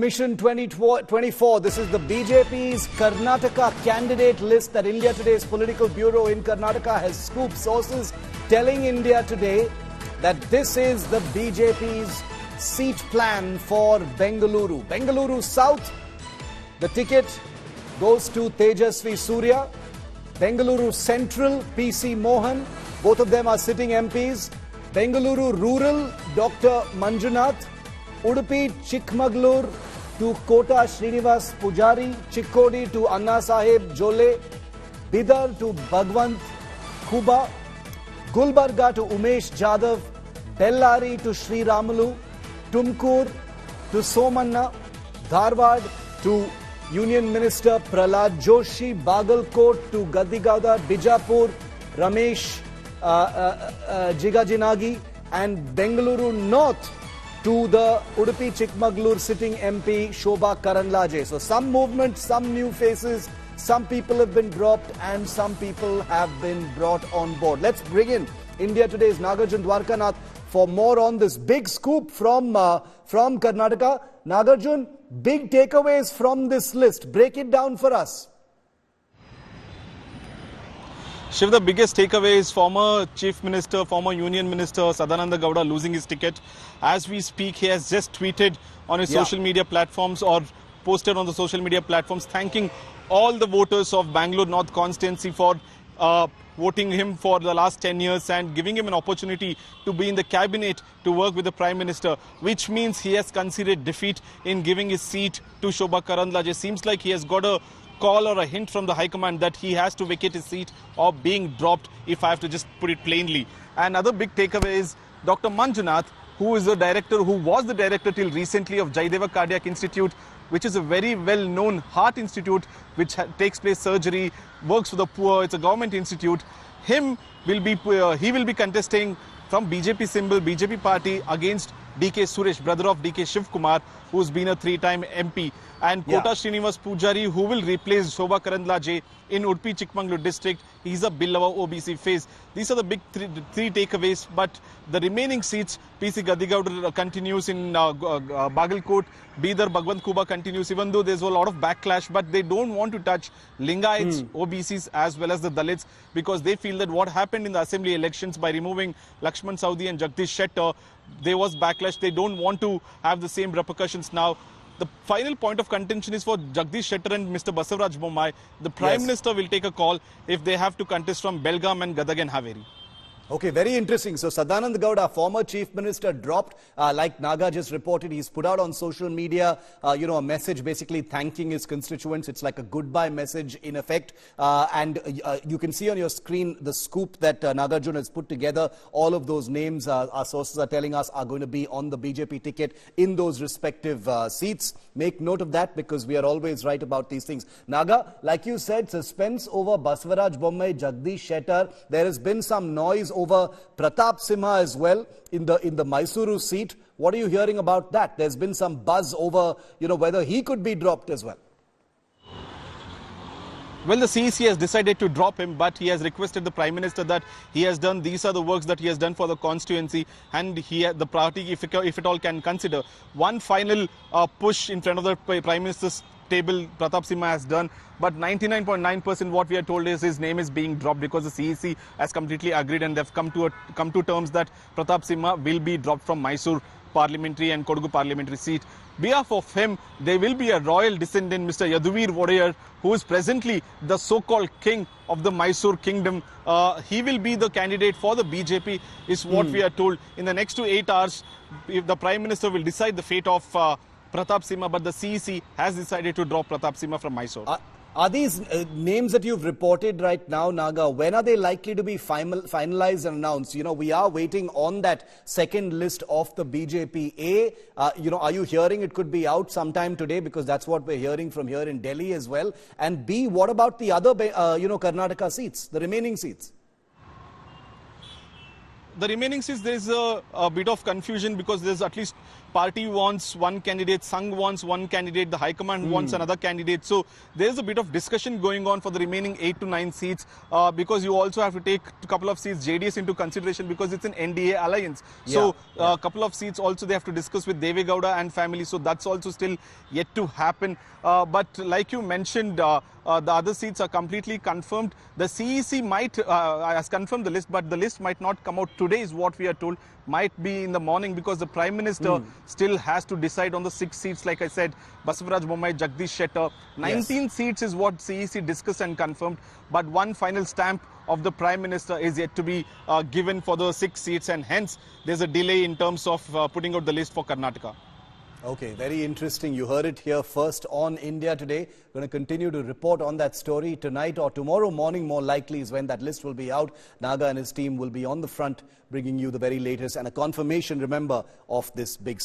Mission 2024, this is the BJP's Karnataka candidate list that India Today's political bureau in Karnataka has scooped. Sources telling India Today that this is the BJP's seat plan for Bengaluru. Bengaluru South, the ticket goes to Tejasvi Surya. Bengaluru Central, PC Mohan, both of them are sitting MPs. Bengaluru Rural, Dr. Manjunath. Udupi Chikmagalur to Kota Srinivas Pujari, Chikkodi to Anna Saheb Jole, Bidar to Bhagwant Kuba, Gulbarga to Umesh Jadhav, Bellari to Sri Ramulu, Tumkur to Somanna, Dharwad to Union Minister Prahlad Joshi, Bagalkot to Gadigada, Bijapur, Ramesh Jigajinagi, and Bengaluru North to the Udupi Chikmagalur sitting MP Shobha Karanlaje. So some movement, some new faces, some people have been dropped and some people have been brought on board. Let's bring in India Today's Nagarjun Dwarkanath for more on this big scoop from Karnataka. Nagarjun, big takeaways from this list. Break it down for us. Shiv, the biggest takeaway is former Chief Minister, former Union Minister Sadananda Gowda losing his ticket. As we speak, he has just tweeted on his social media platforms or posted on the social media platforms thanking all the voters of Bangalore North constituency for voting him for the last 10 years and giving him an opportunity to be in the cabinet to work with the Prime Minister, which means he has conceded defeat in giving his seat to Shobha Karanlaje. Seems like he has got a call or a hint from the High Command that he has to vacate his seat or being dropped, if I have to just put it plainly. Another big takeaway is Dr. Manjunath, who is the director, who was the director till recently of Jaideva Cardiac Institute, which is a very well-known heart institute which takes place surgery, works for the poor. It's a government institute. He will be contesting from BJP symbol, BJP party against DK Suresh, brother of DK Shiv Kumar, who's been a three-time MP. And Kota Srinivas Pujari, who will replace Shobha Karanlaje in Udupi Chikmagalur district. He's a Billava OBC face. These are the big three takeaways. But the remaining seats, PC Gadigowda continues in Bagalkot, Bidar Bhagwant Kuba continues, even though there's a lot of backlash. But they don't want to touch Lingaites, OBCs as well as the Dalits, because they feel that what happened in the assembly elections by removing Lakshman Saudi and Jagdish Shettar, there was backlash. They don't want to have the same repercussions now. The final point of contention is for Jagdish Shettar and Mr. Basavaraj Bommai. The Prime Minister will take a call if they have to contest from Belgaum and Gadag and Haveri. Okay, very interesting. So Sadananda Gowda, former Chief Minister, dropped, like Naga just reported. He's put out on social media, a message basically thanking his constituents. It's like a goodbye message in effect. And you can see on your screen the scoop that Nagarjun has put together. All of those names, our sources are telling us, are going to be on the BJP ticket in those respective seats. Make note of that because we are always right about these things. Naga, like you said, suspense over Basavaraj Bommai, Jagdish Shettar. There has been some noise over Pratap Simha as well in the Mysuru seat. What are you hearing about that? There's been some buzz over, whether he could be dropped as well. Well, the CEC has decided to drop him, but he has requested the Prime Minister that he has done, these are the works that he has done for the constituency, and the party, if it all, can consider one final push in front of the Prime Minister's table. Pratap Simha has done, but 99.9% what we are told is his name is being dropped because the CEC has completely agreed and they've come to terms that Pratap Simha will be dropped from Mysore parliamentary and Kodagu parliamentary seat. Behalf of him, there will be a royal descendant, Mr. Yaduvir Vodayar, who is presently the so-called king of the Mysore kingdom. He will be the candidate for the BJP, is what we are told. In the next 8 hours, if the Prime Minister will decide the fate of Pratap Simha, but the CEC has decided to drop Pratap Simha from Mysore. Are these names that you've reported right now, Naga, when are they likely to be finalized and announced? We are waiting on that second list of the BJP. Are you hearing it could be out sometime today? Because that's what we're hearing from here in Delhi as well. And B, what about the other, Karnataka seats, the remaining seats? The remaining seats, there is a bit of confusion because there's at least party wants one candidate, Sangh wants one candidate, the High Command wants another candidate. So there's a bit of discussion going on for the remaining 8 to 9 seats because you also have to take a couple of seats JDS into consideration because it's an NDA alliance. So a couple of seats also they have to discuss with Deve Gowda and family. So that's also still yet to happen. But like you mentioned, the other seats are completely confirmed. The CEC might has confirmed the list, but the list might not come out today is what we are told. Might be in the morning because the Prime Minister still has to decide on the 6 seats. Like I said, Basavaraj Bommai, Jagdish Shettar. 19 seats is what CEC discussed and confirmed. But one final stamp of the Prime Minister is yet to be given for the 6 seats. And hence, there's a delay in terms of putting out the list for Karnataka. Okay, very interesting. You heard it here first on India Today. We're going to continue to report on that story tonight or tomorrow morning, more likely, is when that list will be out. Naga and his team will be on the front, bringing you the very latest and a confirmation, remember, of this big